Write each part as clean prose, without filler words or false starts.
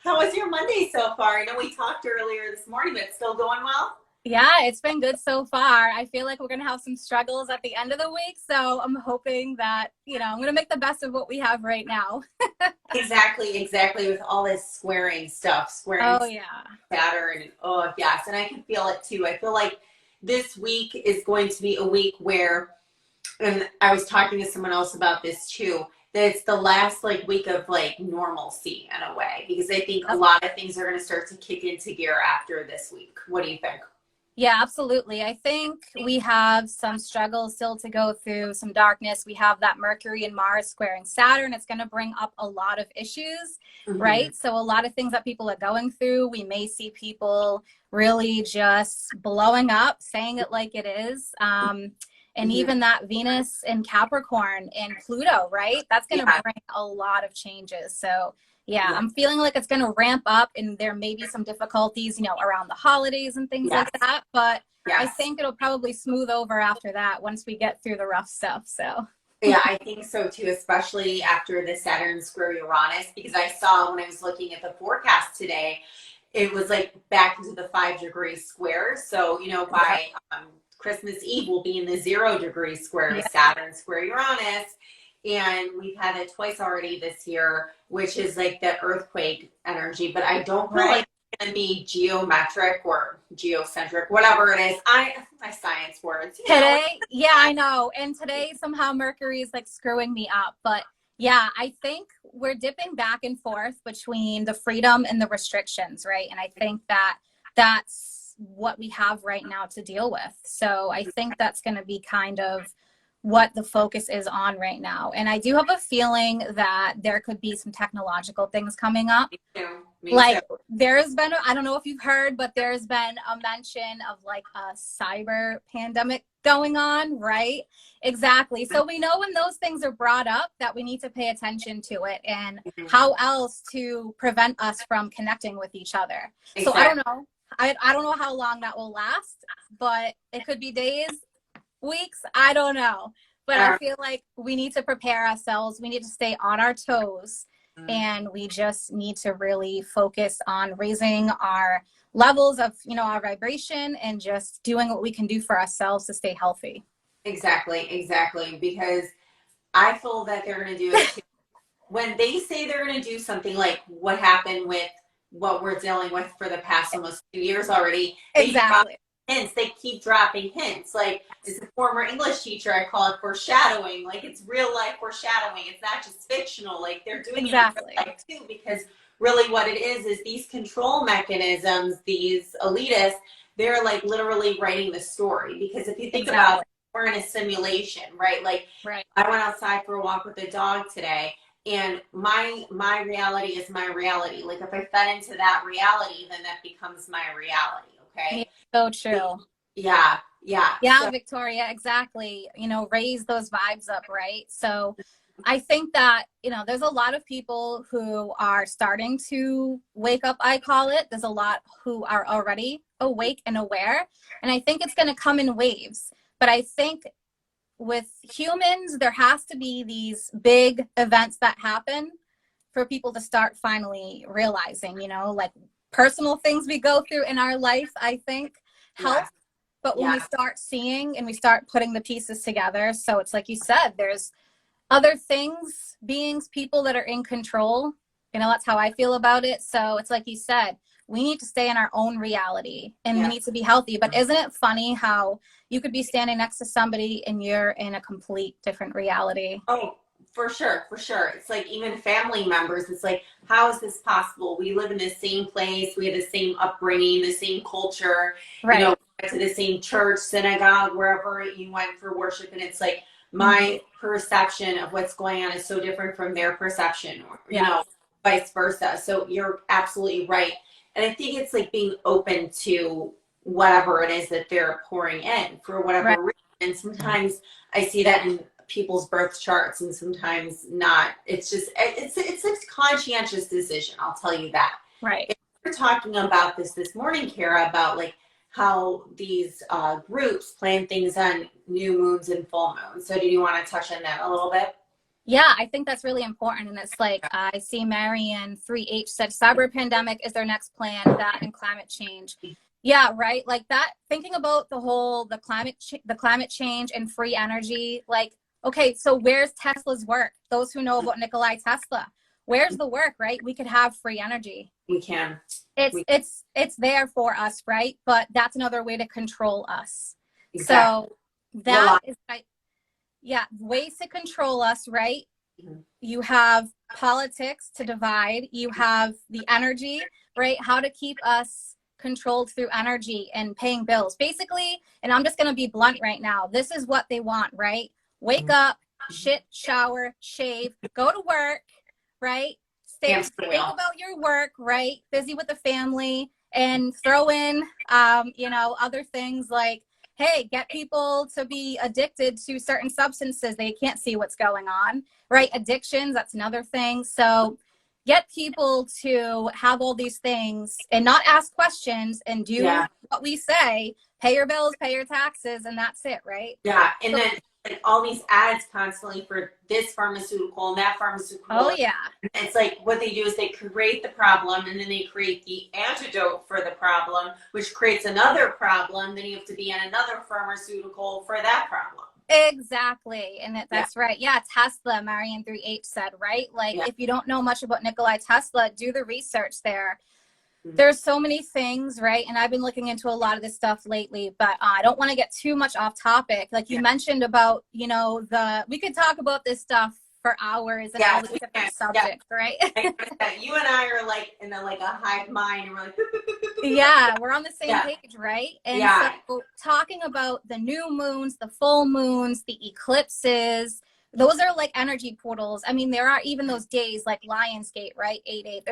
How was your Monday so far? I know we talked earlier this morning, but it's still going well? Yeah, it's been good so far. I feel like we're going to have some struggles at the end of the week. So I'm hoping that, I'm going to make the best of what we have right now. Exactly. With all this squaring stuff, squaring Oh, yeah. Saturn, and oh yes, and I can feel it too. I feel like this week is going to be a week where, and I was talking to someone else about this too, that it's the last like week of like normalcy in a way, because I think a Yep. lot of things are going to start to kick into gear after this week. What do you think? Yeah, absolutely. I think we have some struggles still to go through, some darkness. We have that Mercury and Mars squaring Saturn. It's going to bring up a lot of issues, Hmm. right? So a lot of things that people are going through, we may see people really just blowing up, saying it like it is. And Hmm. even that Venus and Capricorn and Pluto, right? That's going to Yeah. bring a lot of changes. So yeah, Yeah. I'm feeling like it's going to ramp up and there may be some difficulties, around the holidays and things like Yes. that. But I Yes. think it'll probably smooth over after that once we get through the rough stuff. So, Yeah, I think so too, especially after the Saturn square Uranus, because I saw when I was looking at the forecast today, it was like back into the 5 degree square. So, yeah. by Christmas Eve, we'll be in the 0 degree square with Yeah. Saturn square Uranus. And we've had it twice already this year, which is like the earthquake energy. But I don't feel like Right. it's going to be geometric or geocentric, whatever it is. My science words. Today, yeah, I know. And today, somehow Mercury is like screwing me up. But yeah, I think we're dipping back and forth between the freedom and the restrictions, right? And I think that that's what we have right now to deal with. So I think that's going to be kind of what the focus is on right now. And I do have a feeling that there could be some technological things coming up. Me too. Me too. Like there's been, I don't know if you've heard, but there's been a mention of like a cyber pandemic going on, right? Exactly. So we know when those things are brought up that we need to pay attention to it and Mhm. how else to prevent us from connecting with each other. So I Exactly. don't know. I don't know how long that will last, but it could be days, weeks. I don't know. But I Uh, feel like we need to prepare ourselves. We need to stay on our toes and we just need to really focus on raising our levels of our vibration and just doing what we can do for ourselves to stay healthy. exactly. Because I feel that they're going to do it too. When they say they're going to do something like what happened with what we're dealing with for the past almost 2 years already, they drop Exactly. hints. They keep dropping hints. Like, as a former English teacher, I call it foreshadowing. Like, it's real life foreshadowing. It's not just fictional. Like, they're doing it in real Exactly. life too, because really what it is these control mechanisms, these elitists, they're like literally writing the story. Because if you think about it, Exactly. we're in a simulation, right? Like, Right. I went outside for a walk with the dog today, and my reality is my reality. Like, if I fed into that reality, then that becomes my reality. Yeah, Okay. so true. Yeah. Yeah, So Victoria, exactly. Raise those vibes up, right? So I think that, there's a lot of people who are starting to wake up, I call it. There's a lot who are already awake and aware. And I think it's going to come in waves. But I think with humans, there has to be these big events that happen for people to start finally realizing, like personal things we go through in our life, I think help. yeah, But when we yeah, start seeing and we start putting the pieces together, so it's like you said, there's other things, beings, people that are in control. That's how I feel about it. So it's like you said, we need to stay in our own reality and we yeah. need to be healthy. But isn't it funny how you could be standing next to somebody and you're in a complete different reality? Oh, for sure. It's like even family members. It's like, how is this possible? We live in the same place. We have the same upbringing, the same culture. Right. Went to the same church, synagogue, wherever you went for worship, and it's like Mhm. my perception of what's going on is so different from their perception, or Yeah. vice versa. So you're absolutely right, and I think it's like being open to whatever it is that they're pouring in for Right. whatever reason. And sometimes I see that in people's birth charts and sometimes not. It's just it's a conscientious decision, I'll tell you that. Right. We're talking about this morning, Kara, about like how these groups plan things on new moons and full moons. So do you want to touch on that a little bit? Yeah, I think that's really important. And it's like, I see Marianne 3H said cyber pandemic is their next plan, that and climate change. Yeah, right. Like that, thinking about the climate change and free energy. Like, okay, so where's Tesla's work? Those who know about Nikolai Tesla, where's the work, right? We could have free energy. We can. It's there for us, right? But that's another way to control us. Exactly. So that is like, yeah, ways to control us, right? Mm-hmm. You have politics to divide, you have the energy, right? How to keep us controlled through energy and paying bills. Basically, and I'm just going to be blunt right now, this is what they want, right? Wake up, shit, shower, shave, go to work, right? Think about your work, right? Busy with the family, and throw in, other things like, hey, get people to be addicted to certain substances. They can't see what's going on, right? Addictions, that's another thing. So get people to have all these things and not ask questions and do what we say, pay your bills, pay your taxes, and that's it, right? Yeah, and so, then like all these ads constantly for this pharmaceutical and that pharmaceutical. Oh, yeah. It's like what they do is they create the problem and then they create the antidote for the problem, which creates another problem. Then you have to be on another pharmaceutical for that problem. Exactly. And that's right. Yeah, Tesla, Marianne 3H said, right? Like, if you don't know much about Nikolai Tesla, do the research there. There's so many things, right? And I've been looking into a lot of this stuff lately, but I don't want to get too much off topic. Like you mentioned about, we could talk about this stuff for hours and all these different subjects, right? You and I are like in a hive mind, and we're like, yeah, we're on the same page, right? And so talking about the new moons, the full moons, the eclipses, those are like energy portals. I mean, there are even those days like Lionsgate, right? 8/8.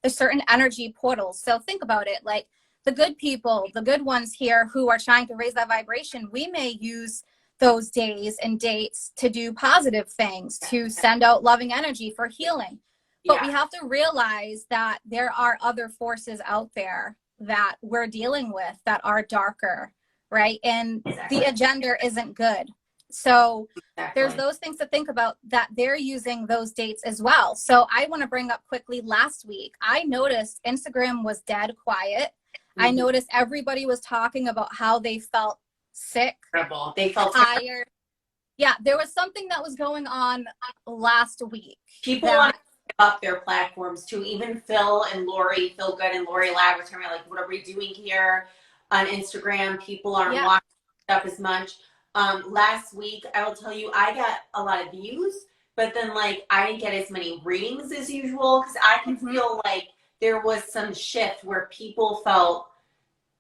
There's certain energy portals. So think about it, like the good people, the good ones here who are trying to raise that vibration, we may use those days and dates to do positive things, to send out loving energy for healing. But we have to realize that there are other forces out there that we're dealing with that are darker, right? And the agenda isn't good. So there's those things to think about, that they're using those dates as well. So I want to bring up quickly, last week, I noticed Instagram was dead quiet. I noticed everybody was talking about how they felt sick. They felt tired. Yeah, there was something that was going on last week. People want to give up their platforms too. Even Phil and Lori, Phil Good and Lori Laboratory, like, what are we doing here on Instagram? People aren't watching stuff as much. Last week, I will tell you, I got a lot of views, but then like I didn't get as many readings as usual, because I can feel like there was some shift where people felt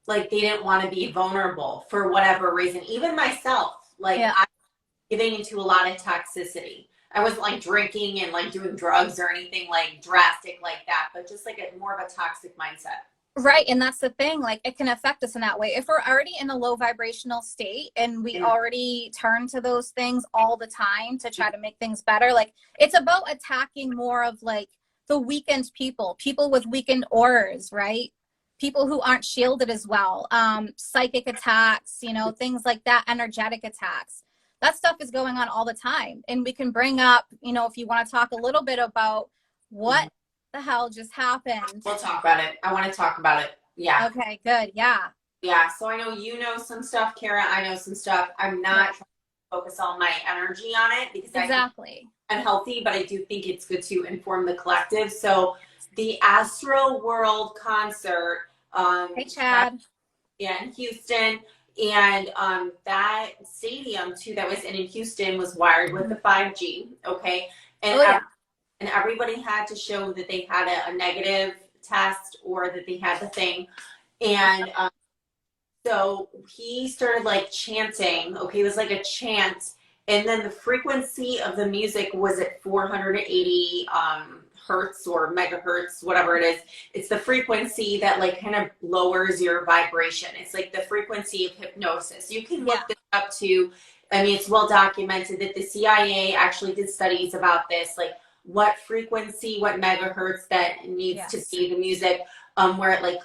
like they didn't want to be vulnerable for whatever reason. Even myself, like I was getting into a lot of toxicity. I wasn't like drinking and like doing drugs or anything like drastic like that, but just like more of a toxic mindset. Right. And that's the thing, like it can affect us in that way. If we're already in a low vibrational state and we already turn to those things all the time to try to make things better, like it's about attacking more of like the weakened people with weakened auras, right? People who aren't shielded as well, psychic attacks, things like that, energetic attacks. That stuff is going on all the time. And we can bring up, if you want to talk a little bit about what the hell just happened. We'll talk about it. I want to talk about it. Yeah. Okay, good. Yeah. Yeah. So I know you know some stuff, Kara. I know some stuff. I'm not trying to focus all my energy on it because I'm healthy, but I do think it's good to inform the collective. So the Astro World concert. Hey, Chad. In Houston. And that stadium too that was in Houston was wired with the 5G. Okay. And and everybody had to show that they had a negative test or that they had the thing. And so he started like chanting. Okay, it was like a chant. And then the frequency of the music was at 480 hertz or megahertz, whatever it is. It's the frequency that like kind of lowers your vibration. It's like the frequency of hypnosis. You can look this up too. I mean, it's well documented that the CIA actually did studies about this, like what frequency, what megahertz that needs to be the music, where it like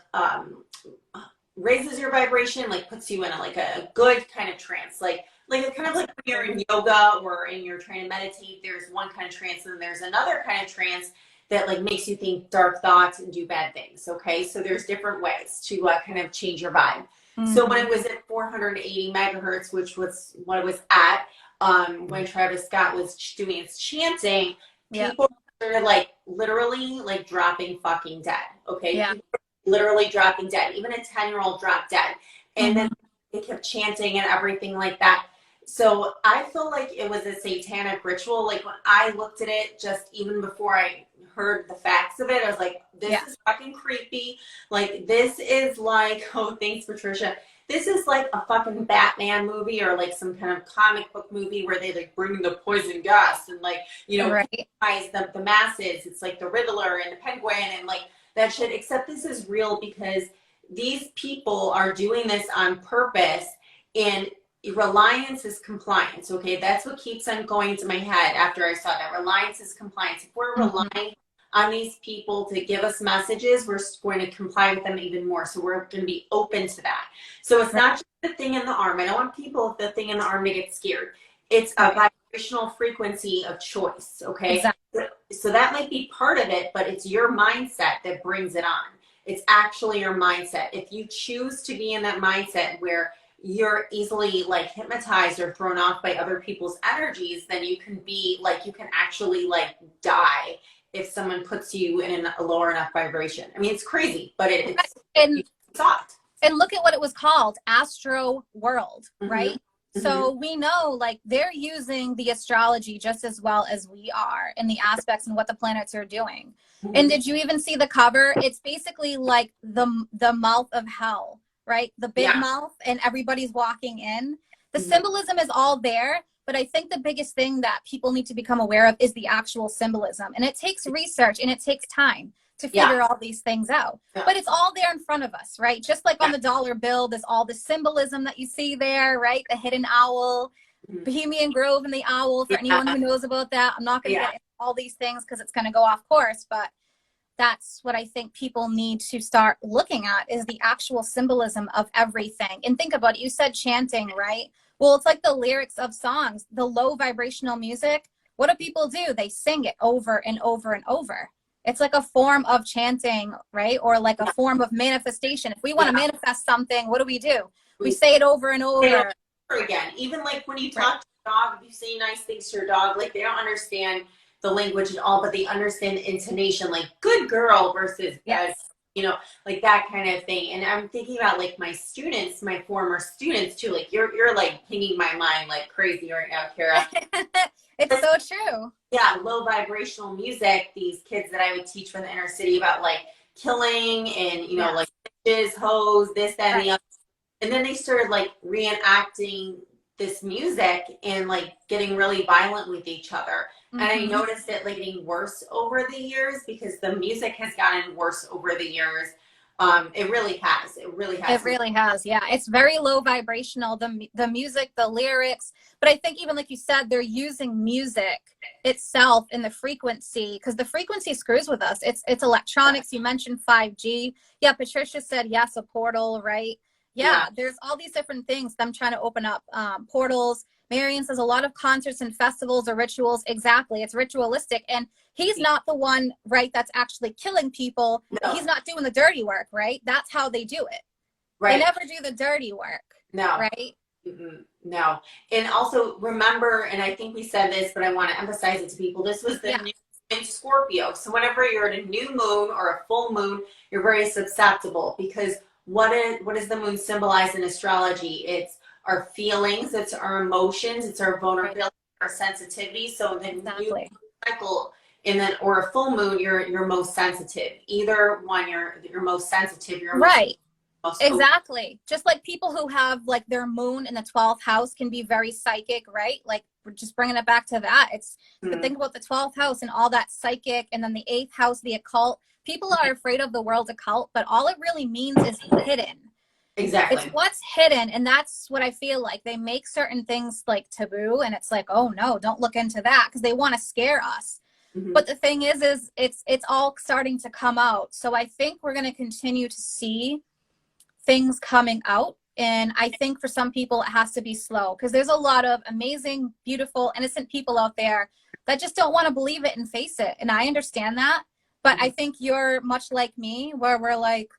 raises your vibration, like puts you in a good kind of trance. Like Like it's kind of like when you're in yoga or and you're trying to meditate, there's one kind of trance and there's another kind of trance that like makes you think dark thoughts and do bad things. Okay. So there's different ways to kind of change your vibe. So when it was at 480 megahertz, which was what it was at, when Travis Scott was doing his chanting, people are like literally like dropping fucking dead. Okay. Yeah. Literally dropping dead. Even a 10-year-old dropped dead. And then they kept chanting and everything like that. So I feel like it was a satanic ritual. Like when I looked at it, just even before I heard the facts of it, I was like, this is fucking creepy. Like this is like, oh, thanks, Patricia. This is like a fucking Batman movie or like some kind of comic book movie where they like bring the poison gas and like, you know, the masses. It's like the Riddler and the Penguin and like that shit. Except this is real because these people are doing this on purpose, and reliance is compliance. Okay, that's what keeps on going to my head after I saw that. Reliance is compliance. If we're relying on these people to give us messages, we're going to comply with them even more. So we're going to be open to that. So it's not just the thing in the arm. I don't want people with the thing in the arm to get scared. It's a vibrational frequency of choice. Okay, exactly. So that might be part of it, but it's your mindset that brings it on. It's actually your mindset. If you choose to be in that mindset where you're easily like hypnotized or thrown off by other people's energies, then you can be like, you can actually like die if someone puts you in a lower enough vibration. I mean, it's crazy, but it's thought. And look at what it was called, Astro World, right? So we know like they're using the astrology just as well as we are in the aspects and what the planets are doing. And did you even see the cover? It's basically like the mouth of hell, right? The big mouth, and everybody's walking in. The symbolism is all there, but I think the biggest thing that people need to become aware of is the actual symbolism. And it takes research and it takes time to figure all these things out. But it's all there in front of us, right? Just like on the dollar bill, there's all the symbolism that you see there, right? The hidden owl, Bohemian Grove and the owl, for anyone who knows about that. I'm not going to get into all these things because it's going to go off course, but that's what I think people need to start looking at is the actual symbolism of everything. And think about it. You said chanting, right? Well, it's like the lyrics of songs, the low vibrational music. What do people do? They sing it over and over and over. It's like a form of chanting, right? Or like a form of manifestation. If we want to manifest something, what do? We say it over and over. Again, even like when you talk to your dog, if you say nice things to your dog, like they don't understand the language at all, but they understand the intonation, like good girl versus you know, like that kind of thing. And I'm thinking about like my students, my former students too. Like you're like pinging my mind like crazy right now, Kara. It's so true. Yeah, low vibrational music. These kids that I would teach from the inner city about like killing and you know like bitches, hoes, this, that, and the other. And then they started like reenacting this music and like getting really violent with each other. And I noticed it like getting worse over the years because the music has gotten worse over the years. It really has. It really has. It really has. Yeah. It's very low vibrational, the music, the lyrics. But I think even like you said, they're using music itself in the frequency because the frequency screws with us. It's electronics. You mentioned 5G. Yeah. Patricia said, yes, a portal, right? Yeah. There's all these different things. Them trying to open up portals. Marion says a lot of concerts and festivals or rituals. Exactly. It's ritualistic. And he's not the one, right, that's actually killing people. No. He's not doing the dirty work, right? That's how they do it. Right. They never do the dirty work. No. Right? No. And also remember, and I think we said this, but I want to emphasize it to people. This was the new in Scorpio. So whenever you're at a new moon or a full moon, you're very susceptible because what does the moon symbolize in astrology? It's our feelings, it's our emotions, it's our vulnerability, our sensitivity. So the new cycle, and then or a full moon, you're most sensitive. Either one, you're most sensitive. You're most exactly. Just like people who have like their moon in the 12th house can be very psychic, right? Like we're just bringing it back to that. It's but think about the 12th house and all that psychic, and then the 8th house, the occult. People are afraid of the world occult, but all it really means is hidden. Exactly. It's what's hidden, and that's what I feel like. They make certain things like taboo, and it's like, oh no, don't look into that because they want to scare us. But the thing is it's all starting to come out. So I think we're going to continue to see things coming out And I think for some people, it has to be slow because there's a lot of amazing, beautiful, innocent people out there that just don't want to believe it and face it. And I understand that. But I think you're much like me, where we're like,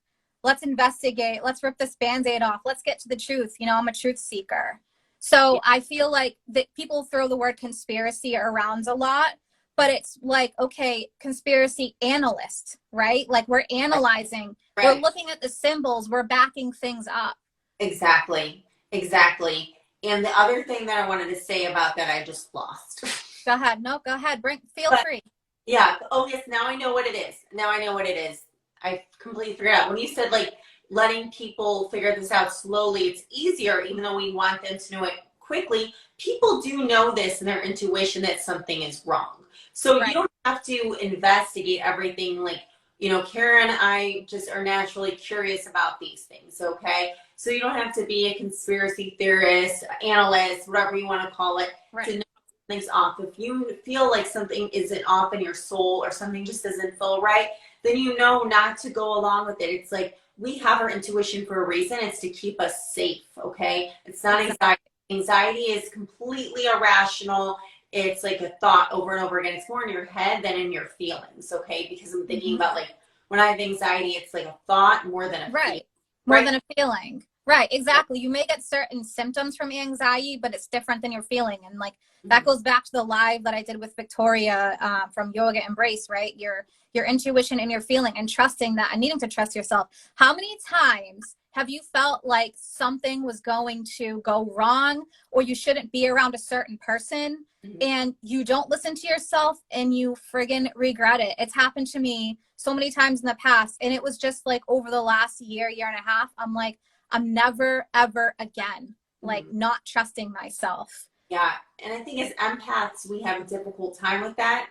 let's investigate, let's rip this Band-Aid off, let's get to the truth. You know, I'm a truth seeker. So I feel like that people throw the word conspiracy around a lot, but it's like, okay, conspiracy analyst, right? Like we're analyzing, we're looking at the symbols, we're backing things up. Exactly. Exactly. And the other thing that I wanted to say about that, I just lost. Go ahead. No, go ahead. Feel free. Yeah. Oh, yes. Now I know what it is. Now I know what it is. I completely forgot. When you said like letting people figure this out slowly, it's easier, even though we want them to know it quickly. People do know this in their intuition that something is wrong. So you don't have to investigate everything. Like, you know, Kara and I just are naturally curious about these things. Okay. So you don't have to be a conspiracy theorist, analyst, whatever you want to call it, to know something's off. If you feel like something isn't off in your soul or something just doesn't feel right, then you know not to go along with it. It's like we have our intuition for a reason. It's to keep us safe, okay? It's not anxiety. Anxiety is completely irrational. It's like a thought over and over again. It's more in your head than in your feelings, okay? Because I'm thinking about like when I have anxiety, it's like a thought more than a feeling. More than a feeling. Right, exactly. You may get certain symptoms from anxiety, but it's different than you're feeling. And like that goes back to the live that I did with Victoria from Yoga Embrace, right? Your intuition and your feeling and trusting that and needing to trust yourself. How many times have you felt like something was going to go wrong or you shouldn't be around a certain person and you don't listen to yourself and you friggin' regret it? It's happened to me so many times in the past. And it was just like over the last year and a half, I'm like, I'm never, ever again, like not trusting myself. Yeah. And I think as empaths, we have a difficult time with that.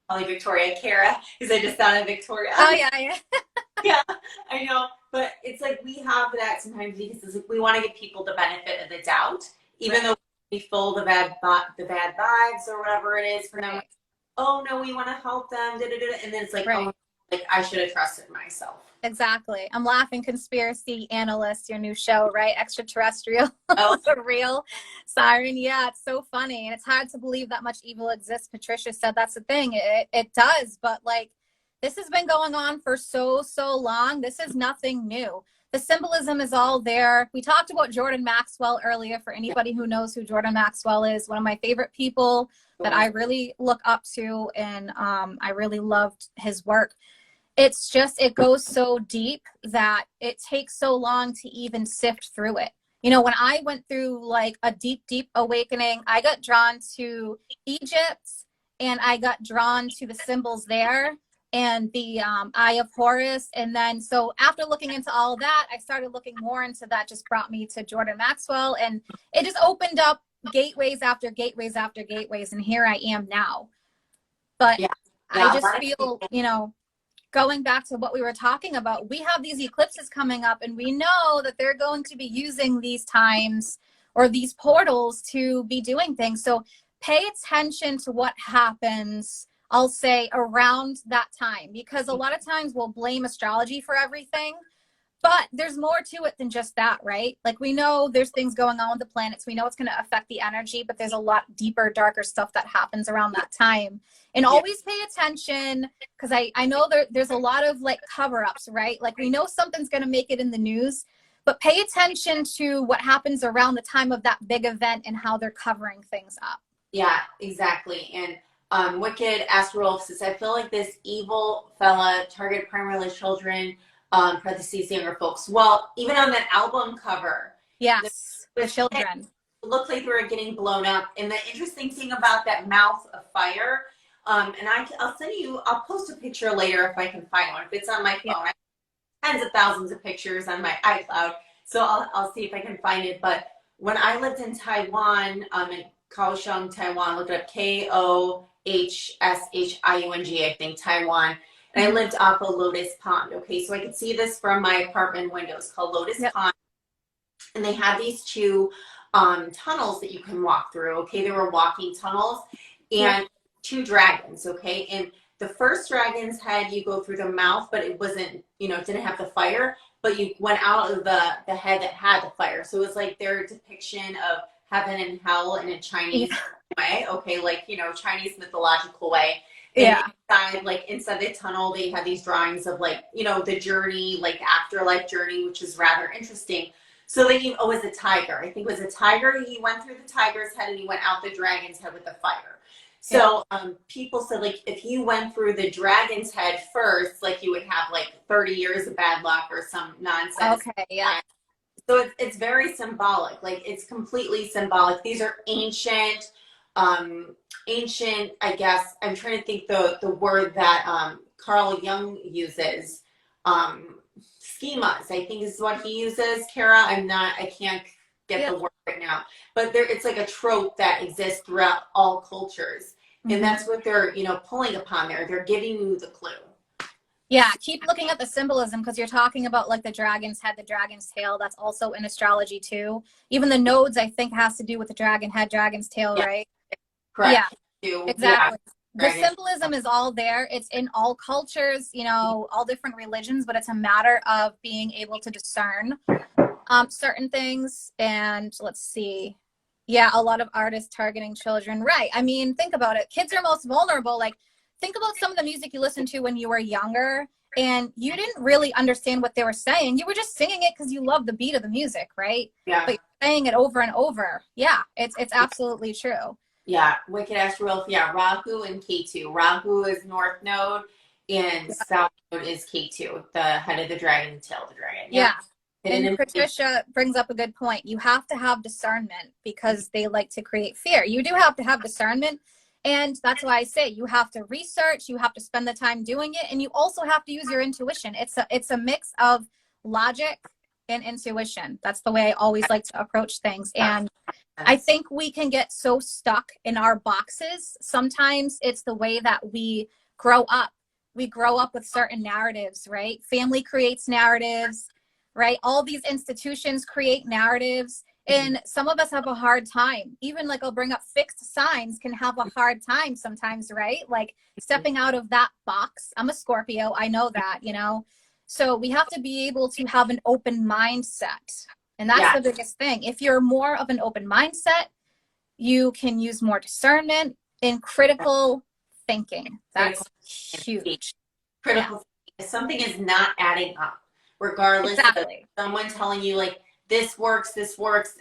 Probably Victoria, Kara, because I just thought of Victoria. Oh, yeah. Yeah, I know. But it's like we have that sometimes because it's like we want to give people the benefit of the doubt, even though we feel the bad vibes or whatever it is for them. Like, oh, no, we want to help them. And then it's like, oh, like I should have trusted myself. Exactly. I'm laughing. Conspiracy Analyst, your new show, right? Extraterrestrial. Oh, The real siren. Yeah, it's so funny. And it's hard to believe that much evil exists. Patricia said that's the thing. It does. But like, this has been going on for so long. This is nothing new. The symbolism is all there. We talked about Jordan Maxwell earlier. For anybody who knows who Jordan Maxwell is, one of my favorite people that I really look up to. And I really loved his work. It's just, it goes so deep that it takes so long to even sift through it. You know, when I went through like a deep awakening, I got drawn to Egypt and I got drawn to the symbols there and the Eye of Horus. And then, so after looking into all that, I started looking more into that, just brought me to Jordan Maxwell. And it just opened up gateways after gateways after gateways. And here I am now. But I just feel, you know, going back to what we were talking about, we have these eclipses coming up and we know that they're going to be using these times or these portals to be doing things. So pay attention to what happens, I'll say, around that time, because a lot of times we'll blame astrology for everything, but there's more to it than just that, right? Like we know there's things going on with the planets. We know it's going to affect the energy, but there's a lot deeper, darker stuff that happens around that time. And always pay attention, because I know there's a lot of like cover-ups, right? Like we know something's going to make it in the news, but pay attention to what happens around the time of that big event and how they're covering things up. Yeah, exactly. And Wicked Astro says, I feel like this evil fella targeted primarily children, parentheses, younger folks. Well, even on that album cover. Yes, the children. It looked like they were getting blown up. And the interesting thing about that mouth of fire, and I'll send you, I'll post a picture later if I can find one. If it's on my phone, I have tens of thousands of pictures on my iCloud. So I'll see if I can find it. But when I lived in Taiwan, in Kaohsiung, Taiwan, look it up, Kohshiung, I think, Taiwan. And I lived off a Lotus Pond. Okay, so I could see this from my apartment windows, called Lotus Pond. And they had these two tunnels that you can walk through. Okay, they were walking tunnels and two dragons. Okay, and the first dragon's head, you go through the mouth, but it wasn't, you know, it didn't have the fire. but you went out of the head that had the fire. So it was like their depiction of heaven and hell in a Yeah. Chinese way. Okay, like, you know, Chinese mythological way. And Yeah. inside the tunnel, they had these drawings of, like, you know, the journey, like afterlife journey, which is rather interesting. So then it was a tiger. I think it was a tiger. He went through the tiger's head and he went out the dragon's head with the fire. So people said, like, if you went through the dragon's head first, like, you would have like 30 years of bad luck or some nonsense. Okay. Yeah. So it's very symbolic. Like, it's completely symbolic. These are ancient, I guess. I'm trying to think the word that Carl Jung uses. Schemas, I think is what he uses. Kara, I can't get the word right now. But it's like a trope that exists throughout all cultures. And that's what they're, you know, pulling upon there. They're giving you the clue. Yeah, keep looking at the symbolism, because you're talking about like the dragon's head, the dragon's tail. That's also in astrology too. Even the nodes, I think, has to do with the dragon head, dragon's tail, right? Correct. Yeah, exactly. The symbolism is all there. It's in all cultures, you know, all different religions, but it's a matter of being able to discern certain things. And let's see. Yeah, a lot of artists targeting children. Right. I mean, think about it. Kids are most vulnerable. Like, think about some of the music you listened to when you were younger and you didn't really understand what they were saying. You were just singing it because you loved the beat of the music, right? Yeah. But you're saying it over and over. Yeah, it's absolutely true. Yeah, Wicked Astral. Yeah, Rahu and K2. Rahu is North Node and South Node is K2, the head of the dragon, tail of the dragon. Yeah. And Patricia brings up a good point. You have to have discernment because they like to create fear. You do have to have discernment. And that's why I say you have to research, you have to spend the time doing it, and you also have to use your intuition. It's a mix of logic and intuition. That's the way I always like to approach things. And I think we can get so stuck in our boxes. Sometimes it's the way that we grow up. We grow up with certain narratives, right? Family creates narratives, right? All these institutions create narratives. And some of us have a hard time. Even like I'll bring up fixed signs can have a hard time sometimes, right? Like stepping out of that box. I'm a Scorpio. I know that, you know. So we have to be able to have an open mindset. And that's the biggest thing. If you're more of an open mindset, you can use more discernment and critical thinking. That's huge. Critical thinking. If something is not adding up, regardless of someone telling you, like, this works,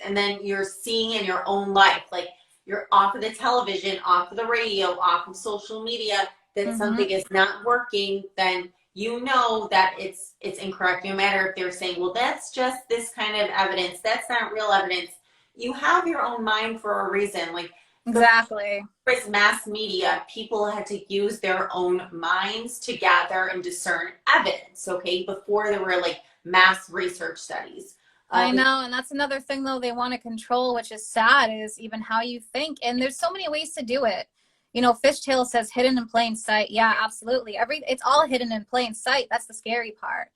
and then you're seeing in your own life, like, you're off of the television, off of the radio, off of social media, that something is not working, then you know that it's incorrect. No matter if they're saying, well, that's just this kind of evidence, that's not real evidence. You have your own mind for a reason. Like, exactly. With mass media, people had to use their own minds to gather and discern evidence, okay, before there were like mass research studies. I know, and that's another thing though they want to control, which is sad, is even how you think. And there's so many ways to do it. You know, Fishtail says hidden in plain sight. Yeah, absolutely. It's all hidden in plain sight. That's the scary part.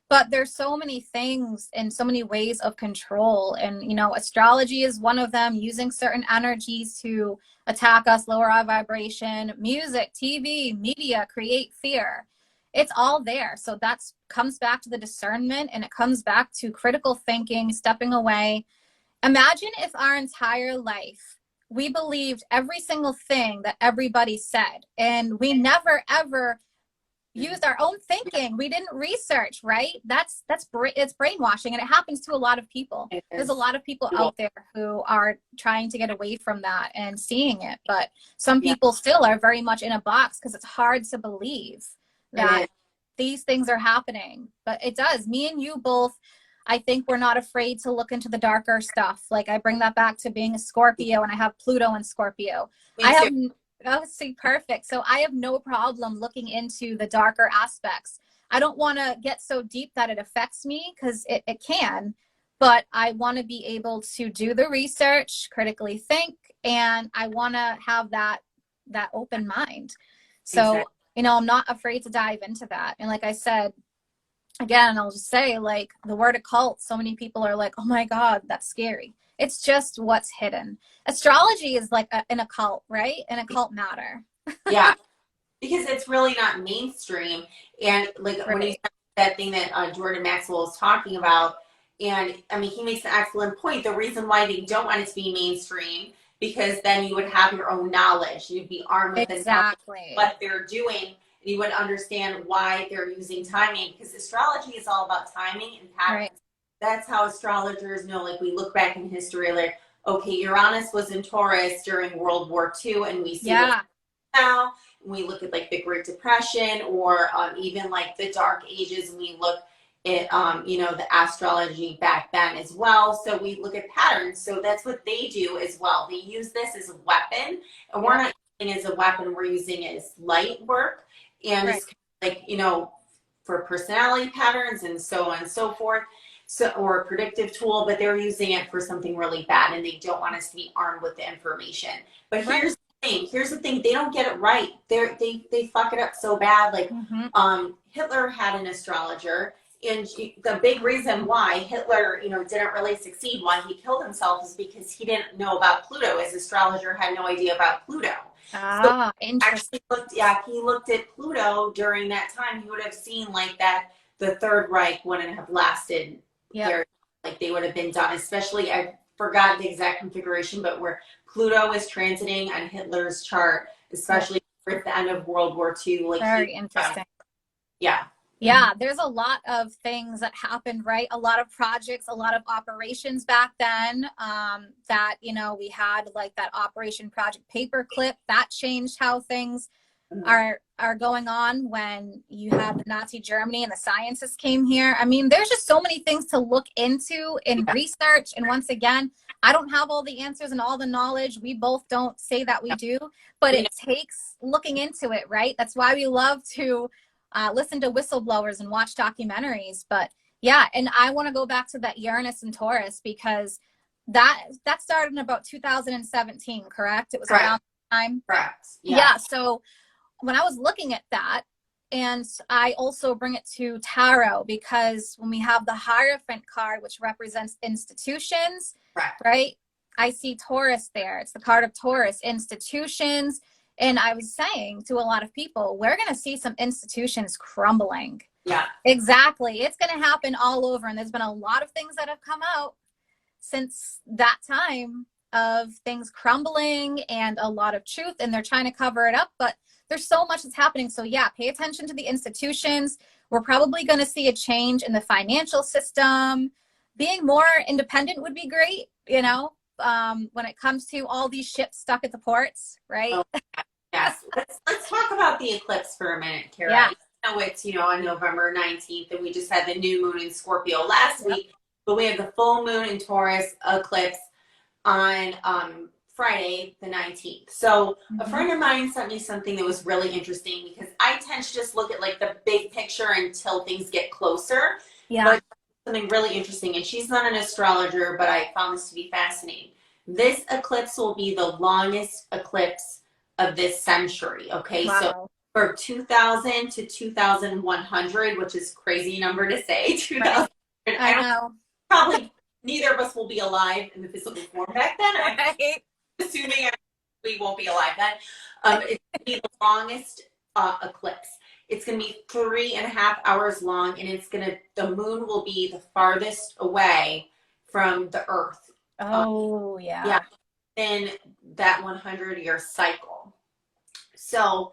But there's so many things and so many ways of control. And, you know, astrology is one of them, using certain energies to attack us, lower our vibration. Music, TV, media create fear. It's all there. So that comes back to the discernment, and it comes back to critical thinking, stepping away. Imagine if our entire life we believed every single thing that everybody said, and we never ever used our own thinking. We didn't research, right? It's brainwashing, and it happens to a lot of people. There's a lot of people out there who are trying to get away from that and seeing it, but some people still are very much in a box because it's hard to believe that these things are happening. But it does. Me and you both, I think we're not afraid to look into the darker stuff. Like, I bring that back to being a Scorpio, and I have Pluto in Scorpio. See, perfect. So I have no problem looking into the darker aspects. I don't want to get so deep that it affects me, because it can, but I want to be able to do the research, critically think, and I want to have that open mind. So, you know, I'm not afraid to dive into that. And like I said, again, I'll just say, like, the word occult, so many people are like, oh my God, that's scary. It's just what's hidden. Astrology is like an occult, right? An occult matter. Yeah, because it's really not mainstream. And like when you that thing that Jordan Maxwell is talking about. And I mean, he makes an excellent point. The reason why they don't want it to be mainstream, because then you would have your own knowledge. You'd be armed with the knowledge of what they're doing, and you would understand why they're using timing. Because astrology is all about timing and patterns. Right. That's how astrologers know. Like, we look back in history, like, okay, Uranus was in Taurus during World War II, and we see now. We look at like the Great Depression, or even like the Dark Ages, and we look at you know, the astrology back then as well. So we look at patterns. So that's what they do as well. They use this as a weapon, and we're not using it as a weapon. We're using it as light work, and it's like, you know, for personality patterns and so on and so forth. So, or a predictive tool, but they're using it for something really bad, and they don't want us to be armed with the information. But here's the thing, they don't get it right. They fuck it up so bad. Like, Hitler had an astrologer, and the big reason why Hitler, you know, didn't really succeed, why he killed himself, is because he didn't know about Pluto. His astrologer had no idea about Pluto. So interesting. He looked at Pluto during that time. He would have seen like that the Third Reich wouldn't have lasted. Like, they would have been done, especially, I forgot the exact configuration, but where Pluto was transiting on Hitler's chart, especially for the end of World War II. Like, very interesting. Yeah, there's a lot of things that happened, right? A lot of projects, a lot of operations back then, that, you know, we had like that Operation Project Paperclip that changed how things are going on when you have the Nazi Germany and the scientists came here. I mean, there's just so many things to look into in research. And once again, I don't have all the answers and all the knowledge. We both don't say that we do, but it takes looking into it, right? That's why we love to listen to whistleblowers and watch documentaries. But yeah, and I want to go back to that Uranus and Taurus, because that started in about 2017, correct? It was around the time. Correct. Yeah. So when I was looking at that, and I also bring it to tarot, because when we have the Hierophant card, which represents institutions, right? I see Taurus there. It's the card of Taurus, institutions. And I was saying to a lot of people, we're going to see some institutions crumbling. Yeah, exactly. It's going to happen all over. And there's been a lot of things that have come out since that time of things crumbling and a lot of truth, and they're trying to cover it up, but there's so much that's happening. So yeah, pay attention to the institutions. We're probably going to see a change in the financial system. Being more independent would be great, you know, when it comes to all these ships stuck at the ports, right? Oh, yes. Let's talk about the eclipse for a minute, Kara. Yeah. You know, it's, you know, on November 19th, and we just had the new moon in Scorpio last week, but we have the full moon in Taurus eclipse on Friday the 19th. So a friend of mine sent me something that was really interesting, because I tend to just look at like the big picture until things get closer. But something really interesting, and she's not an astrologer, but I found this to be fascinating. This eclipse will be the longest eclipse of this century. Okay. So for 2000 to 2100, which is crazy number to say, 2000. I know. Probably neither of us will be alive in the physical form back then. Right. Assuming we won't be alive then. It's going to be the longest eclipse. It's going to be 3.5 hours long, and the moon will be the farthest away from the Earth. Oh, yeah. In that 100-year cycle. So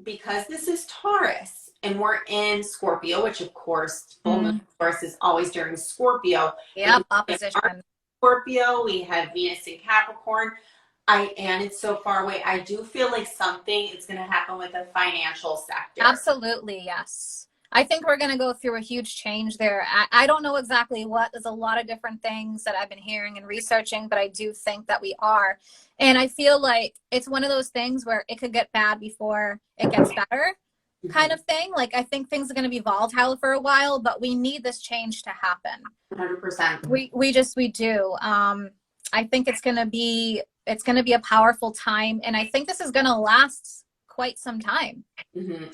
because this is Taurus, and we're in Scorpio, which of course, full moon Taurus is always during Scorpio. Yep, opposition. Scorpio, we have Venus in Capricorn. And it's so far away. I do feel like something is going to happen with the financial sector. Absolutely, yes. I think we're going to go through a huge change there. I don't know exactly what. There's a lot of different things that I've been hearing and researching, but I do think that we are. And I feel like it's one of those things where it could get bad before it gets better, kind of thing. Like, I think things are going to be volatile for a while, but we need this change to happen. 100%. We do. I think it's going to be a powerful time, and I think this is going to last quite some time.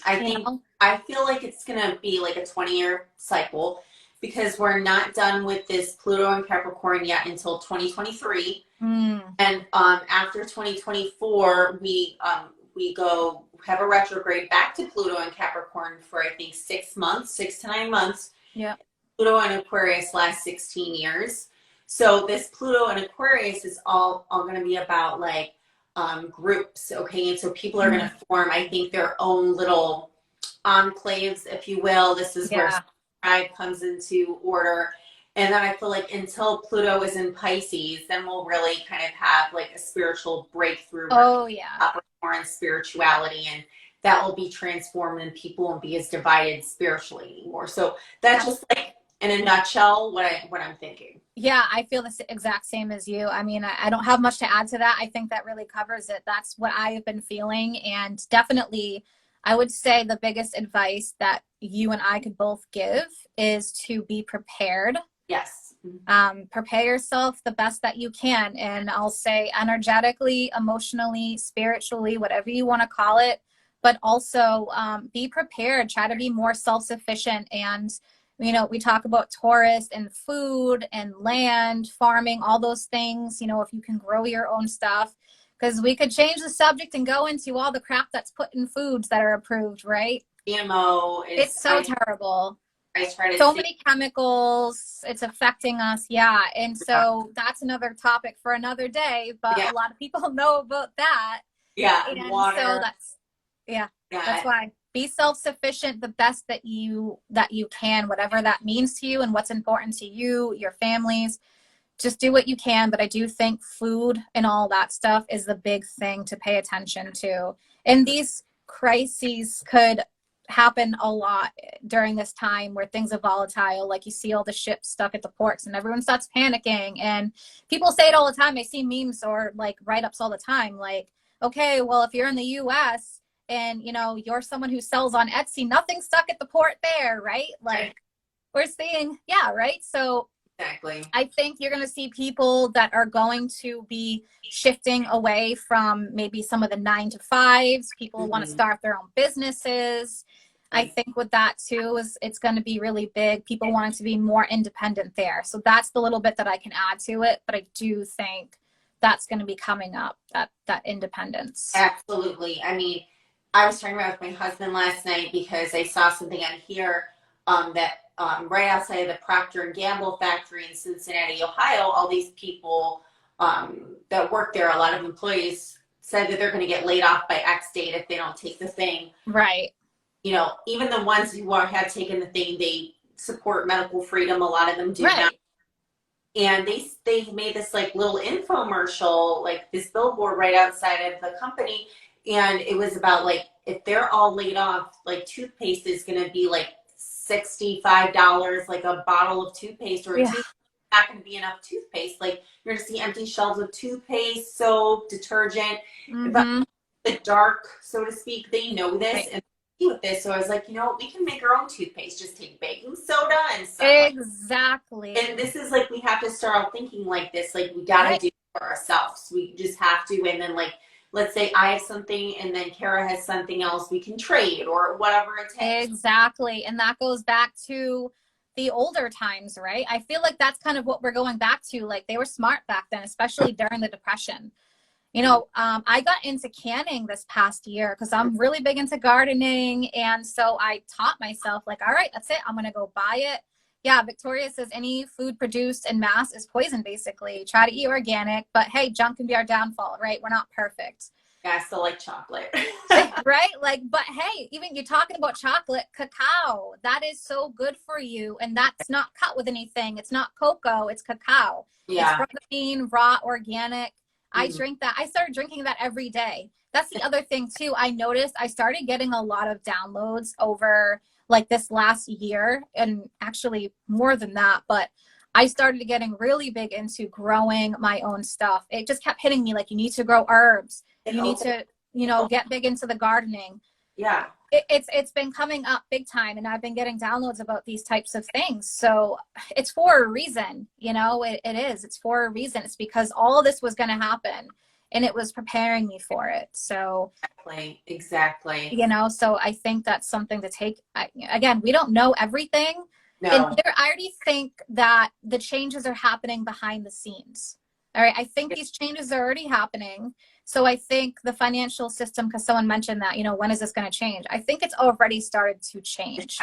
I feel like it's going to be like a 20-year cycle, because we're not done with this Pluto and Capricorn yet until 2023. And after 2024, we go have a retrograde back to Pluto and Capricorn for, I think, 6 months, 6 to 9 months. Yeah. Pluto and Aquarius last 16 years. So this Pluto and Aquarius is all going to be about like groups, okay? And so people are going to form, I think, their own little enclaves, if you will. This is where tribe comes into order. And then I feel like until Pluto is in Pisces, then we'll really kind of have like a spiritual breakthrough. Oh, yeah. More in spirituality, and that will be transformed, and people won't be as divided spiritually anymore. So that's just like in a nutshell what I'm thinking. Yeah, I feel the exact same as you. I mean, I don't have much to add to that. I think that really covers it. That's what I have been feeling. And definitely, I would say the biggest advice that you and I could both give is to be prepared. Yes. Prepare yourself the best that you can. And I'll say energetically, emotionally, spiritually, whatever you want to call it. But also be prepared. Try to be more self-sufficient. And you know, we talk about Taurus and food and land, farming, all those things, you know, if you can grow your own stuff, because we could change the subject and go into all the crap that's put in foods that are approved, right? GMO is it's so terrible. I try to so many chemicals, it's affecting us. Yeah. And so that's another topic for another day, but a lot of people know about that. Yeah. And water. So that's why. Be self-sufficient the best that you can, whatever that means to you and what's important to you, your families. Just do what you can. But I do think food and all that stuff is the big thing to pay attention to. And these crises could happen a lot during this time where things are volatile. Like you see all the ships stuck at the ports and everyone starts panicking. And people say it all the time. I see memes or like write-ups all the time. Like, okay, well, if you're in the US, and, you know, you're someone who sells on Etsy, nothing stuck at the port there, right? Like we're seeing, right? So exactly. I think you're going to see people that are going to be shifting away from maybe some of the 9 to 5s. People want to start their own businesses. I think with that too, it's going to be really big. People wanting to be more independent there. So that's the little bit that I can add to it. But I do think that's going to be coming up, that independence. Absolutely. I mean, I was talking about with my husband last night because I saw something on here that right outside of the Procter & Gamble factory in Cincinnati, Ohio, all these people that work there, a lot of employees said that they're going to get laid off by X date if they don't take the thing. Right. You know, even the ones who have taken the thing, they support medical freedom. A lot of them do not. And they made this like little infomercial, like this billboard right outside of the company. And it was about like, if they're all laid off, like toothpaste is going to be like $65, like a bottle of toothpaste or not going to be enough toothpaste. Like you're going to see empty shelves of toothpaste, soap, detergent, but the dark, so to speak, they know this and with this. So I was like, you know, we can make our own toothpaste. Just take baking soda and stuff. Exactly. And this is like, we have to start out thinking like this. Like we got to do it for ourselves. We just have to. And then like, let's say I have something and then Kara has something else, we can trade or whatever it takes. Exactly. And that goes back to the older times, right? I feel like that's kind of what we're going back to. Like they were smart back then, especially during the Depression. You know, I got into canning this past year because I'm really big into gardening. And so I taught myself like, all right, that's it. I'm going to go buy it. Yeah, Victoria says any food produced in mass is poison, basically. Try to eat organic, but hey, junk can be our downfall, right? We're not perfect. Yeah, I still like chocolate. Right? Like, but hey, even you're talking about chocolate, cacao, that is so good for you. And that's not cut with anything. It's not cocoa, it's cacao. Yeah. It's from the bean, raw, organic. I drink that. I started drinking that every day. That's the other thing too. I noticed I started getting a lot of downloads over like this last year, and actually more than that, but I started getting really big into growing my own stuff. It just kept hitting me like, you need to grow herbs. You need to, you know, get big into the gardening. Yeah. It's been coming up big time, and I've been getting downloads about these types of things. So it's for a reason, you know, it is. It's for a reason. It's because all of this was going to happen, and it was preparing me for it. So exactly. You know, so I think that's something to take. Again, we don't know everything. No. And I already think that the changes are happening behind the scenes. All right. I think these changes are already happening. So I think the financial system, because someone mentioned that, when is this going to change? I think it's already started to change.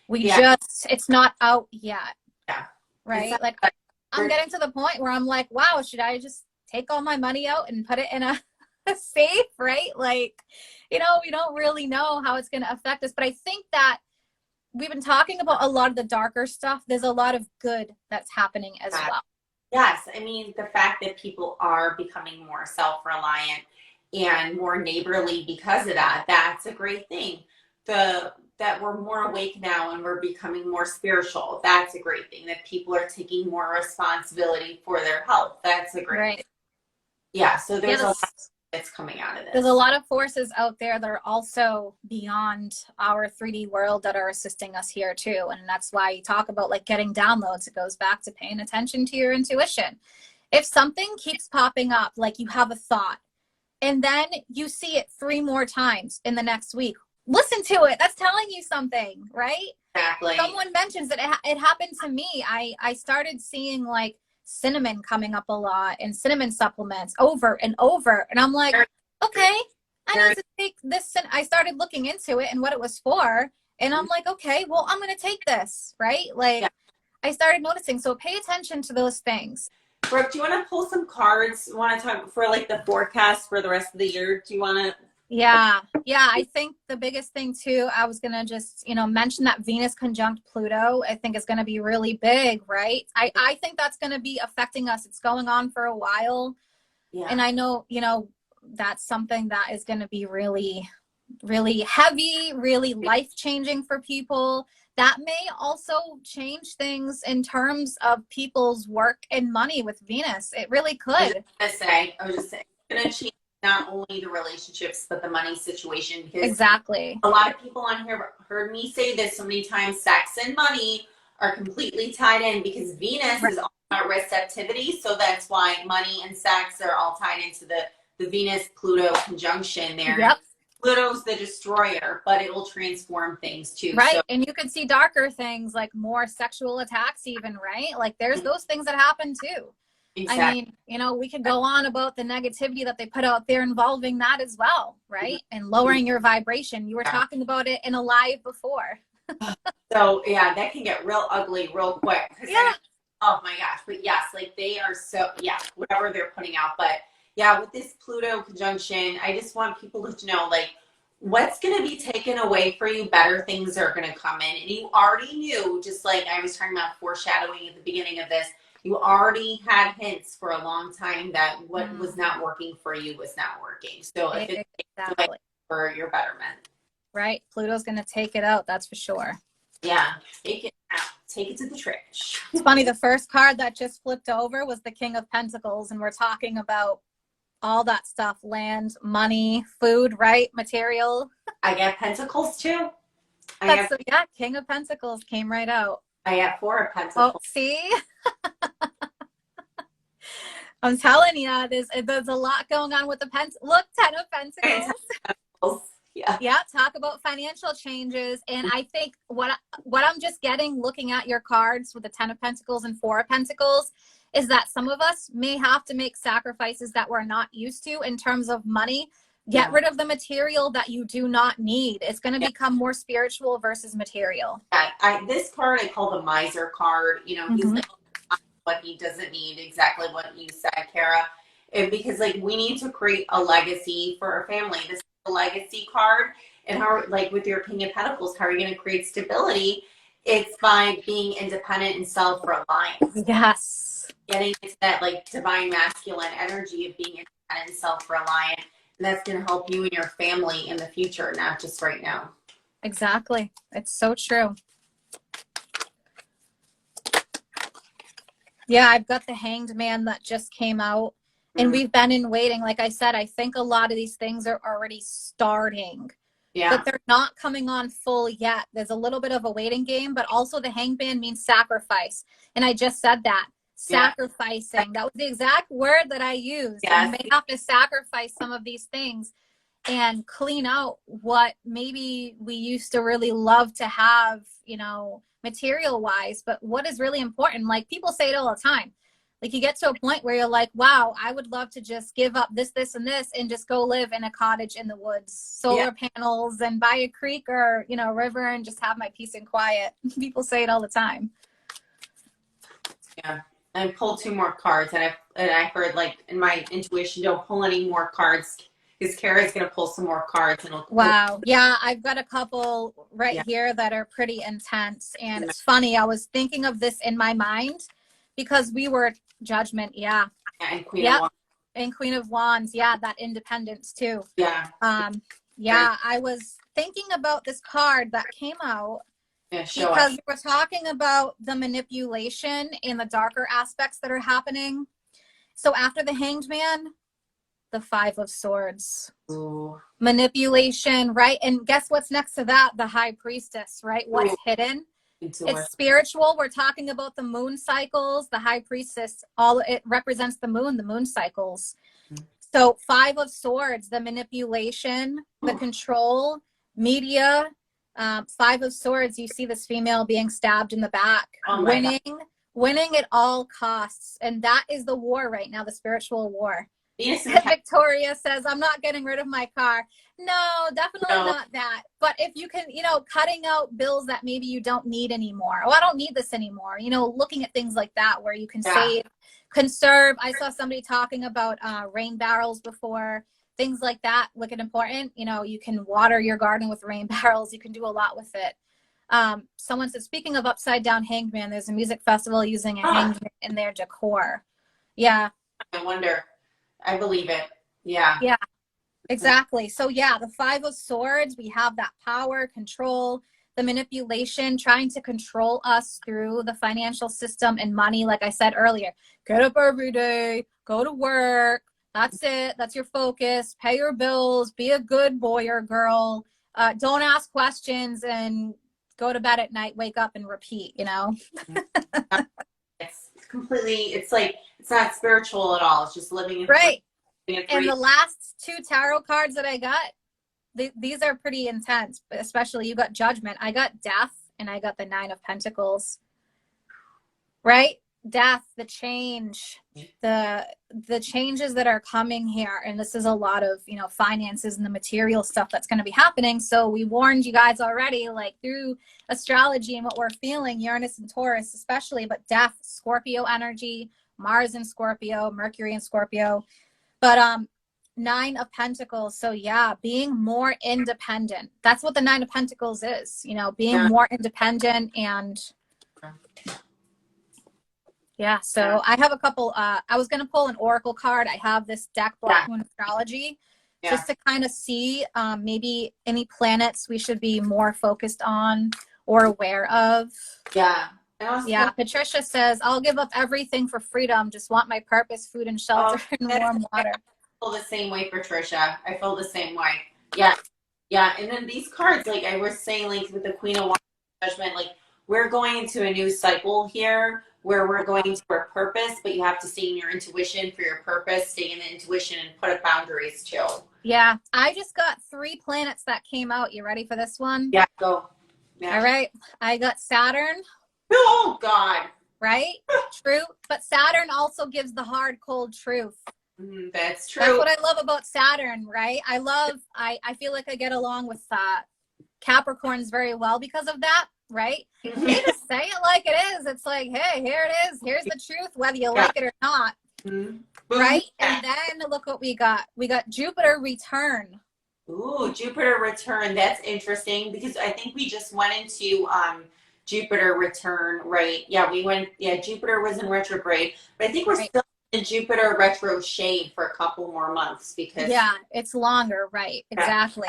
Yes. It's not out yet. Yeah. Right? Like, I'm getting to the point where I'm like, wow, should I just take all my money out and put it in a safe, right? Like, we don't really know how it's going to affect us. But I think that we've been talking about a lot of the darker stuff. There's a lot of good that's happening as well. Yes. I mean, the fact that people are becoming more self-reliant and more neighborly because of that, that's a great thing. That we're more awake now and we're becoming more spiritual, that's a great thing. That people are taking more responsibility for their health, that's a great thing. Yeah, so there's a lot that's coming out of this. There's a lot of forces out there that are also beyond our 3D world that are assisting us here too. And that's why you talk about like getting downloads. It goes back to paying attention to your intuition. If something keeps popping up, like you have a thought, and then you see it 3 more times in the next week, listen to it. That's telling you something, right? Exactly. Someone mentions that it happened to me. I started seeing like cinnamon coming up a lot and cinnamon supplements over and over. And I'm like, okay, I need to take this. And I started looking into it and what it was for. And I'm like, okay, well, I'm going to take this, right? Like I started noticing. So pay attention to those things. Brooke, do you want to pull some cards? You want to talk for like the forecast for the rest of the year? Do you want to? Yeah. I think the biggest thing too, I was going to just, mention that Venus conjunct Pluto, I think is going to be really big, right? I think that's going to be affecting us. It's going on for a while. Yeah. And I know, that's something that is going to be really, really heavy, really life-changing for people. That may also change things in terms of people's work and money with Venus. It really could. I was just saying, it's going to change not only the relationships, but the money situation. Because exactly. A lot of people on here heard me say this so many times, sex and money are completely tied in because Venus is all about receptivity. So that's why money and sex are all tied into the Venus-Pluto conjunction there. Yep. Pluto's the destroyer, but it will transform things too. Right. So, and you could see darker things like more sexual attacks even, right? Like there's those things that happen too. Exactly. I mean, we could go on about the negativity that they put out there involving that as well, right? And lowering your vibration. You were talking about it in a live before. So, yeah, that can get real ugly real quick. Yeah. Oh, my gosh. But, yes, like they are so, whatever they're putting out. But, yeah, with this Pluto conjunction, I just want people to know, like, what's going to be taken away for you, better things are going to come in. And you already knew, just like I was talking about foreshadowing at the beginning of this, you already had hints for a long time that what was not working for you was not working. So if it's exactly. For your betterment. Right. Pluto's going to take it out. That's for sure. Yeah. Take it out. Take it to the trash. It's funny. The first card that just flipped over was the King of Pentacles. And we're talking about all that stuff, land, money, food, right? Material. I got Pentacles too. King of Pentacles came right out. I got 4 of Pentacles. Oh, see? I'm telling you, there's a lot going on with the Look, 10 of Pentacles. Yeah, talk about financial changes. And I think what I'm just getting looking at your cards with the 10 of Pentacles and 4 of Pentacles is that some of us may have to make sacrifices that we're not used to in terms of money. Get rid of the material that you do not need. It's going to become more spiritual versus material. This card I call the miser card. He's like what he doesn't need, exactly what you said, Kara. And because like we need to create a legacy for our family. This is a legacy card. And how, like with your King of Pentacles, how are you going to create stability? It's by being independent and self-reliant. Yes. Getting into that like divine masculine energy of being independent and self-reliant. And that's going to help you and your family in the future, not just right now. Exactly. It's so true. Yeah, I've got the Hanged Man that just came out. And we've been in waiting. Like I said, I think a lot of these things are already starting. Yeah. But they're not coming on full yet. There's a little bit of a waiting game. But also the Hanged Man means sacrifice. And I just said that. Sacrificing. That was the exact word that I used. Yes. You may have to sacrifice some of these things and clean out what maybe we used to really love to have, material wise, but what is really important. Like people say it all the time. Like you get to a point where you're like, wow, I would love to just give up this, this, and this and just go live in a cottage in the woods, solar panels, and by a creek or, you know, river, and just have my peace and quiet. People say it all the time. Yeah. I pulled 2 more cards, and I heard, like, in my intuition, don't pull any more cards, because Kara's gonna pull some more cards. And wow. Yeah, I've got a couple right here that are pretty intense. And it's funny, I was thinking of this in my mind because we were Judgment. And Queen of Wands. And Queen of Wands. Yeah, that independence too. Yeah. I was thinking about this card that came out because we're talking about the manipulation and the darker aspects that are happening. So after the Hanged Man, the 5 of Swords. Ooh. Manipulation, right? And guess what's next to that? The High Priestess, right? What's hidden? It's spiritual. We're talking about the moon cycles. The High Priestess, it represents the moon cycles. So 5 of Swords, the manipulation, the control, media. 5 of Swords, you see this female being stabbed in the back, winning at all costs. And that is the war right now, the spiritual war. Victoria says, I'm not getting rid of my car. No, definitely not that. But if you can, you know, cutting out bills that maybe you don't need anymore. Oh, I don't need this anymore. You know, looking at things like that where you can save, conserve. I saw somebody talking about rain barrels before. Things like that, wicked important. You know, you can water your garden with rain barrels. You can do a lot with it. Someone said, speaking of upside down Hanged Man, there's a music festival using a Hanged Man in their decor. Yeah. I wonder. I believe it. Yeah. Yeah, exactly. So yeah, the 5 of Swords, we have that power, control, the manipulation, trying to control us through the financial system and money. Like I said earlier, get up every day, go to work. That's it. That's your focus. Pay your bills. Be a good boy or girl. Don't ask questions and go to bed at night, wake up and repeat, you know? It's completely, it's like, it's not spiritual at all. It's just living in right. And the last 2 tarot cards that I got, these are pretty intense, especially you got Judgment. I got Death and I got the 9 of Pentacles. Right? Death, the change, the changes that are coming here. And this is a lot of, you know, finances and the material stuff that's going to be happening. So we warned you guys already, like through astrology and what we're feeling, Uranus and Taurus especially, but Death, Scorpio energy, Mars in Scorpio, Mercury in Scorpio. But 9 of Pentacles. So yeah, being more independent. That's what the 9 of Pentacles is, you know, being more independent. And yeah, so I have a couple, I was going to pull an oracle card. I have this deck, Black Moon Astrology, just to kind of see maybe any planets we should be more focused on or aware of. Yeah. Yeah, Patricia says, I'll give up everything for freedom. Just want my purpose, food and shelter, and warm water. I feel the same way, Patricia. I feel the same way. Yeah. Yeah. And then these cards, like I was saying, like with the Queen of Wands Judgment, like we're going into a new cycle here where we're going to our purpose, but you have to stay in your intuition for your purpose, stay in the intuition and put up boundaries too. Yeah. I just got 3 planets that came out. You ready for this one? Yeah, go. Yeah. All right. I got Saturn. Oh, God. Right? True. But Saturn also gives the hard, cold truth. That's true. That's what I love about Saturn, right? I feel like I get along with Capricorns very well because of that, right? They just say it like it is. It's like, hey, here it is. Here's the truth, whether you like it or not. Right? And then look what we got. We got Jupiter return. Ooh, Jupiter return. That's interesting because I think we just went into Jupiter return, right? Yeah, Jupiter was in retrograde, but I think we're still in Jupiter retro shade for a couple more months because it's longer, right? Exactly.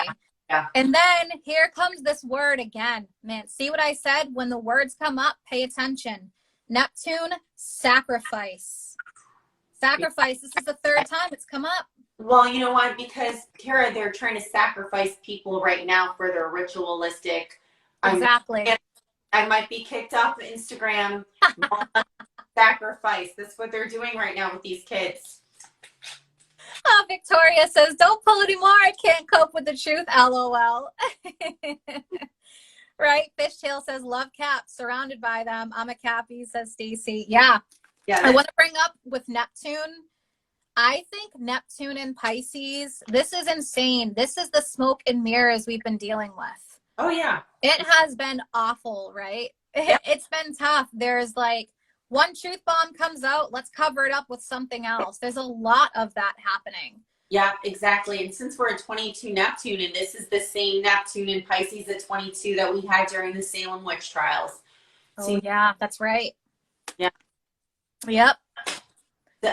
Yeah. And then here comes this word again, man. See what I said? When the words come up, pay attention. Neptune, sacrifice. Sacrifice. This is the 3rd time it's come up. Well, you know why? Because Kara, they're trying to sacrifice people right now for their ritualistic. Exactly. I might be kicked off of Instagram. Sacrifice. That's what they're doing right now with these kids. Oh, Victoria says, don't pull anymore. I can't cope with the truth. LOL. Right? Fishtail says, love caps. Surrounded by them. I'm a cappy, says Stacy. Yeah. Yeah. I want to bring up with Neptune. I think Neptune in Pisces, this is insane. This is the smoke and mirrors we've been dealing with. Oh, yeah. It has been awful, right? Yep. It's been tough. There's like one truth bomb comes out, let's cover it up with something else. There's a lot of that happening. Yeah, exactly. And since we're at 22 Neptune, and this is the same Neptune in Pisces at 22 that we had during the Salem witch trials. Oh, yeah, that's right. Yeah. Yep.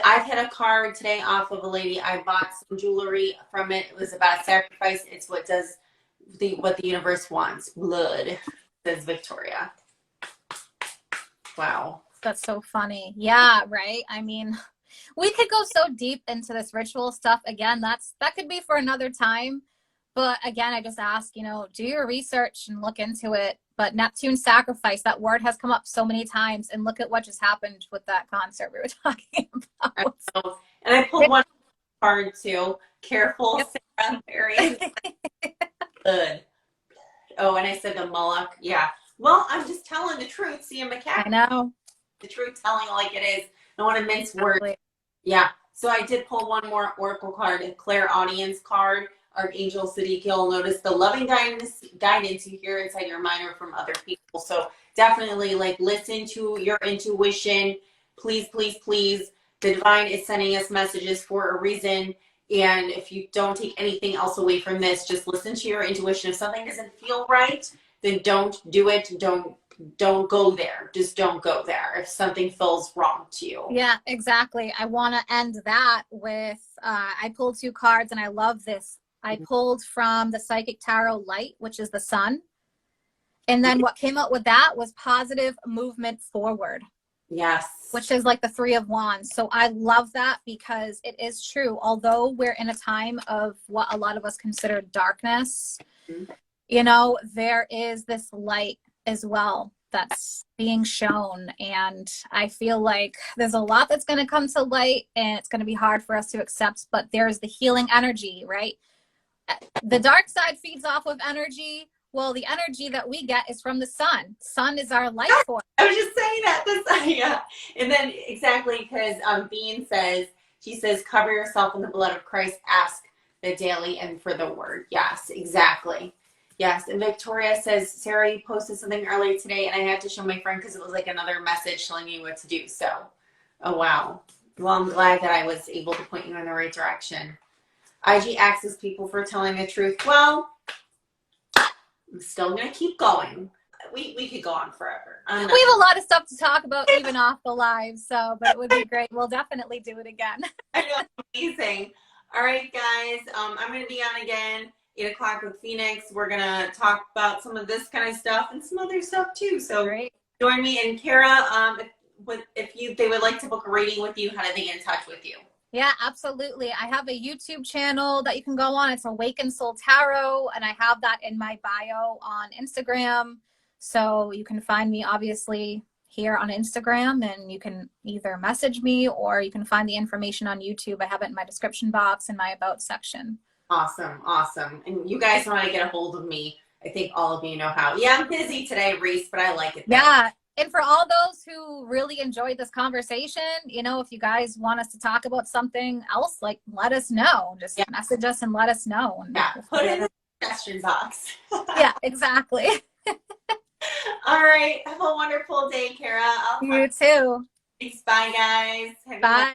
I've had a card today off of a lady. I bought some jewelry from it. It was about sacrifice. It's what the universe wants. Blood, says Victoria. Wow. That's so funny. Yeah, right. I mean, we could go so deep into this ritual stuff. Again, that could be for another time. But again, I just ask, do your research and look into it. But Neptune sacrifice, that word has come up so many times. And look at what just happened with that concert we were talking about. And I pulled one card too. Careful, Sara. Very good. Oh, and I said the Moloch. Yeah. Well, I'm just telling the truth. See, I'm a cat. I know. The truth telling like it is. I don't want to mince words. Yeah. So I did pull one more oracle card, a clairaudience card. Archangel Siddiq, notice the loving guidance you hear inside your mind or from other people. So definitely listen to your intuition. Please, please, please. The divine is sending us messages for a reason. And if you don't take anything else away from this, just listen to your intuition. If something doesn't feel right, then don't do it. Don't go there. Just don't go there if something feels wrong to you. Yeah, exactly. I want to end that with, I pulled 2 cards and I love this. I pulled from the Psychic Tarot Light, which is the sun. And then what came out with that was positive movement forward. Yes. Which is like the 3 of Wands. So I love that because it is true. Although we're in a time of what a lot of us consider darkness, there is this light as well that's being shown. And I feel like there's a lot that's going to come to light and it's going to be hard for us to accept, but there's the healing energy, right? The dark side feeds off of energy. Well, the energy that we get is from the sun. Sun is our life force. I was just saying that. Yeah. And then exactly because Bean says, she says, cover yourself in the blood of Christ, ask the daily and for the word. Yes, exactly. Yes. And Victoria says, Sara, you posted something earlier today and I had to show my friend because it was like another message telling me what to do. So, oh, wow. Well, I'm glad that I was able to point you in the right direction. IG asks people for telling the truth. Well, I'm still going to keep going. We could go on forever. We have a lot of stuff to talk about even off the live, but it would be great. We'll definitely do it again. I know, amazing. All right, guys. I'm going to be on again, 8 o'clock with Phoenix. We're going to talk about some of this kind of stuff and some other stuff too. So great. Join me. And Kara, if they would like to book a reading with you, how do they get in touch with you? Yeah, absolutely. I have a YouTube channel that you can go on. It's Awakened Soul Tarot, and I have that in my bio on Instagram. So you can find me obviously here on Instagram, and you can either message me or you can find the information on YouTube. I have it in my description box in my About section. Awesome. Awesome. And you guys want to get a hold of me. I think all of you know how. Yeah, I'm busy today, Reese, but I like it. Yeah. And for all those who really enjoyed this conversation, if you guys want us to talk about something else, let us know. Just message us and let us know. And put it in the suggestion box. Yeah, exactly. All right. Have a wonderful day, Kara. You too. Thanks. Bye, guys. Bye.